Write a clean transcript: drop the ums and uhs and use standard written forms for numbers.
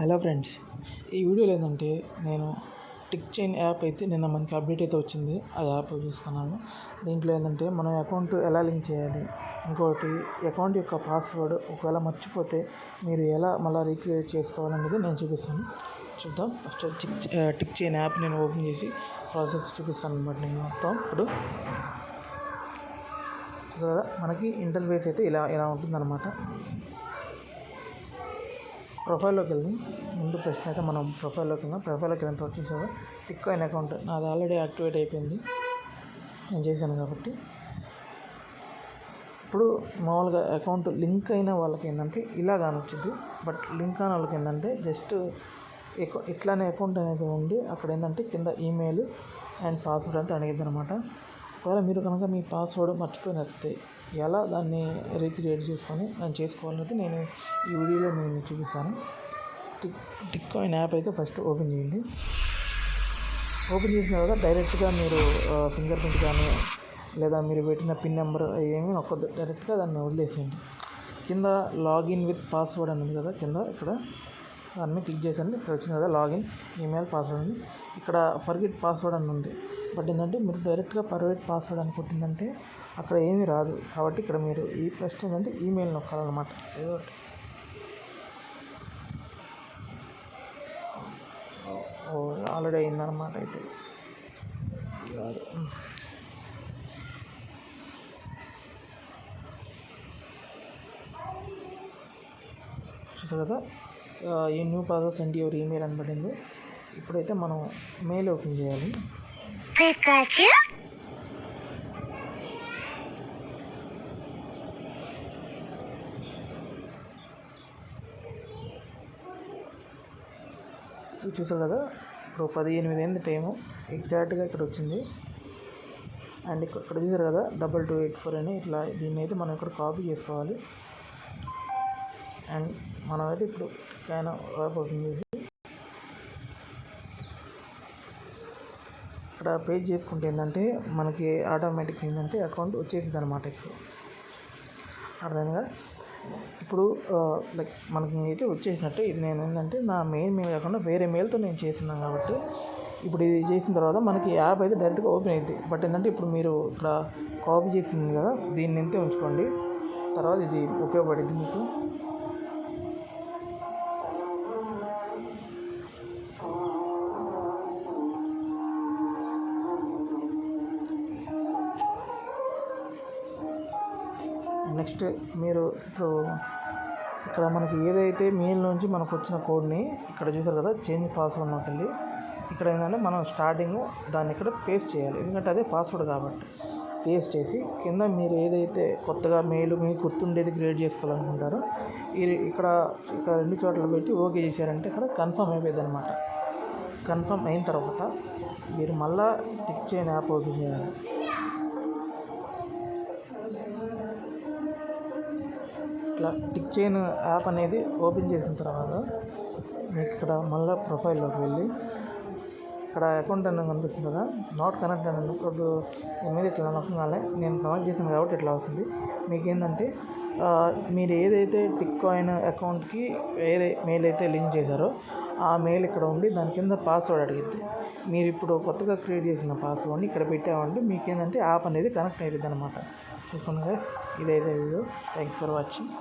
Hello friends, ఈ వీడియోలో ఏంటంటే నేను టిక్ చైన్ యాప్ అయితే నిన్న మనకి అప్డేట్ అయితే వచ్చింది. ఆ యాప్ చూసుకున్నాను. దీంట్లో ఏంటంటే మనం అకౌంట్ ఎలా లింక్ చేయాలి, ఇంకోటి అకౌంట్ యొక్క పాస్వర్డ్ ఒకవేళ మర్చిపోతే మీరు ఎలా మళ్ళీ రీక్రియేట్ చేసుకోవాలనేది నేను చూపిస్తాను. చూద్దాం. ఫస్ట్ టిక్ చైన్ యాప్ నేను ఓపెన్ చేసి ప్రాసెస్ చూపిస్తాను అనమాట. నేను మొత్తం ఇప్పుడు మనకి ఇంటర్ఫేస్ అయితే ఇలా ఉంటుందన్నమాట. ప్రొఫైల్లోకి వెళ్ళి ముందు ప్రశ్న అయితే మనం ప్రొఫైల్లోకి వెళ్ళిన తర్వాత చూసారు టిక్ కాయిన్ అకౌంట్ నాది ఆల్రెడీ యాక్టివేట్ అయిపోయింది, నేను చేశాను కాబట్టి. ఇప్పుడు మామూలుగా అకౌంట్ లింక్ అయిన వాళ్ళకి ఏంటంటే ఇలా కానొచ్చింది. బట్ లింక్ అయిన వాళ్ళకి ఏంటంటే జస్ట్ ఇట్లానే అకౌంట్ అనేది ఉండి అక్కడ ఏంటంటే కింద ఈమెయిల్ అండ్ పాస్వర్డ్ అంతా అడిగిద్ది అనమాట. ఒకవేళ మీరు కనుక మీ పాస్వర్డ్ మర్చిపోయినట్లయితే ఎలా దాన్ని రీక్రియేట్ చేసుకొని దాన్ని చేసుకోవాలనేది నేను ఈ వీడియోలో నేను చూపిస్తాను. టిక్ కాయిన్ యాప్ అయితే ఫస్ట్ ఓపెన్ చేయండి. ఓపెన్ చేసిన తర్వాత డైరెక్ట్గా మీరు ఫింగర్ ప్రింట్ కానీ లేదా మీరు పెట్టిన పిన్ నెంబర్ ఏమీ నొక్కొద్దు, డైరెక్ట్గా దాన్ని వదిలేసేయండి. కింద లాగిన్ విత్ పాస్వర్డ్ అని ఉంది కదా, కింద ఇక్కడ దాన్ని క్లిక్ చేసండి. ఇక్కడ వచ్చింది కదా లాగిన్ ఈమెయిల్ పాస్వర్డ్ అని. ఇక్కడ ఫర్గెట్ పాస్వర్డ్ అని ఉంది. బట్ ఏంటంటే మీరు డైరెక్ట్గా ఫర్గెట్ పాస్వర్డ్ అని కొట్టిందంటే అక్కడ ఏమీ రాదు. కాబట్టి ఇక్కడ మీరు ఈ ఫస్ట్ ఏంటంటే ఈమెయిల్ నొక్కాలన్నమాట. ఏదో ఆల్రెడీ అయిందన్నమాట. అయితే కాదు, చూసారు కదా, ఈ new password send your email అని పడింది. ఇప్పుడైతే మనం మెయిల్ ఓపెన్ చేయాలి. చూసారు కదా, ఇప్పుడు 18 అయింది టైము ఎగ్జాక్ట్గా ఇక్కడ వచ్చింది. అండ్ ఇక్కడ చూసారు కదా 2284 అని ఇట్లా. దీన్ని అయితే మనం ఇక్కడ కాపీ చేసుకోవాలి. అండ్ మనమైతే ఇప్పుడు స్కాన్ యాప్ ఓపెన్ చేసి ఇక్కడ పేజ్ చేసుకుంటే ఏంటంటే మనకి ఆటోమేటిక్ ఏంటంటే అకౌంట్ వచ్చేసింది అనమాట. ఇప్పుడు అర్థమైందిగా. ఇప్పుడు లైక్ మనకి అయితే వచ్చేసినట్టు. ఇది నేను ఏంటంటే నా మెయిల్ కాకుండా వేరే మెయిల్తో నేను చేస్తున్నాను కాబట్టి ఇప్పుడు ఇది చేసిన తర్వాత మనకి యాప్ అయితే డైరెక్ట్గా ఓపెన్ అవుతుంది. బట్ ఏంటంటే ఇప్పుడు మీరు ఇక్కడ కాపీ చేసింది కదా, దీన్ని అయితే ఉంచుకోండి. తర్వాత ఇది ఉపయోగపడింది మీకు. నెక్స్ట్ మీరు ఇప్పుడు ఇక్కడ మనకి ఏదైతే మెయిల్ నుంచి మనకు వచ్చిన కోడ్ని ఇక్కడ చూసారు కదా, చేంజ్ పాస్వర్డ్లోకి వెళ్ళి ఇక్కడ ఏంటంటే మనం స్టార్టింగ్ దాన్ని ఇక్కడ పేస్ట్ చేయాలి. ఎందుకంటే అదే పాస్వర్డ్ కాబట్టి పేస్ట్ చేసి కింద మీరు ఏదైతే కొత్తగా మెయిల్ మీకు గుర్తుండేది క్రియేట్ చేసుకోవాలనుకుంటారో ఇక్కడ రెండు చోట్ల పెట్టి ఓకే చేశారంటే ఇక్కడ కన్ఫర్మ్ అయిపోయింది అనమాట. కన్ఫర్మ్ అయిన తర్వాత మీరు మళ్ళీ టిక్ చైన్ యాప్ ఓపెన్ చేయాలి. ఇట్లా టిక్ చైన్ యాప్ అనేది ఓపెన్ చేసిన తర్వాత మీకు ఇక్కడ మళ్ళీ ప్రొఫైల్లోకి వెళ్ళి ఇక్కడ అకౌంట్ అనేది కనిపిస్తుంది కదా, నాట్ కనెక్ట్ అని ఇప్పుడు దీని మీద ఇట్లా నొక్కగానే నేను కనెక్ట్ చేసాను కాబట్టి ఇట్లా వస్తుంది. మీకు ఏంటంటే మీరు ఏదైతే టిక్ కాయిన్ అకౌంట్కి వేరే మెయిల్ అయితే లింక్ చేశారో ఆ మెయిల్ ఇక్కడ ఉండి దాని కింద పాస్వర్డ్ అడిగిద్ది. మీరు ఇప్పుడు కొత్తగా క్రియేట్ చేసిన పాస్వర్డ్ని ఇక్కడ పెట్టామంటే మీకు ఏంటంటే యాప్ అనేది కనెక్ట్ అయిపోద్ది అనమాట. చూసుకోండి గైస్, ఇదైతే video. Thank you for watching.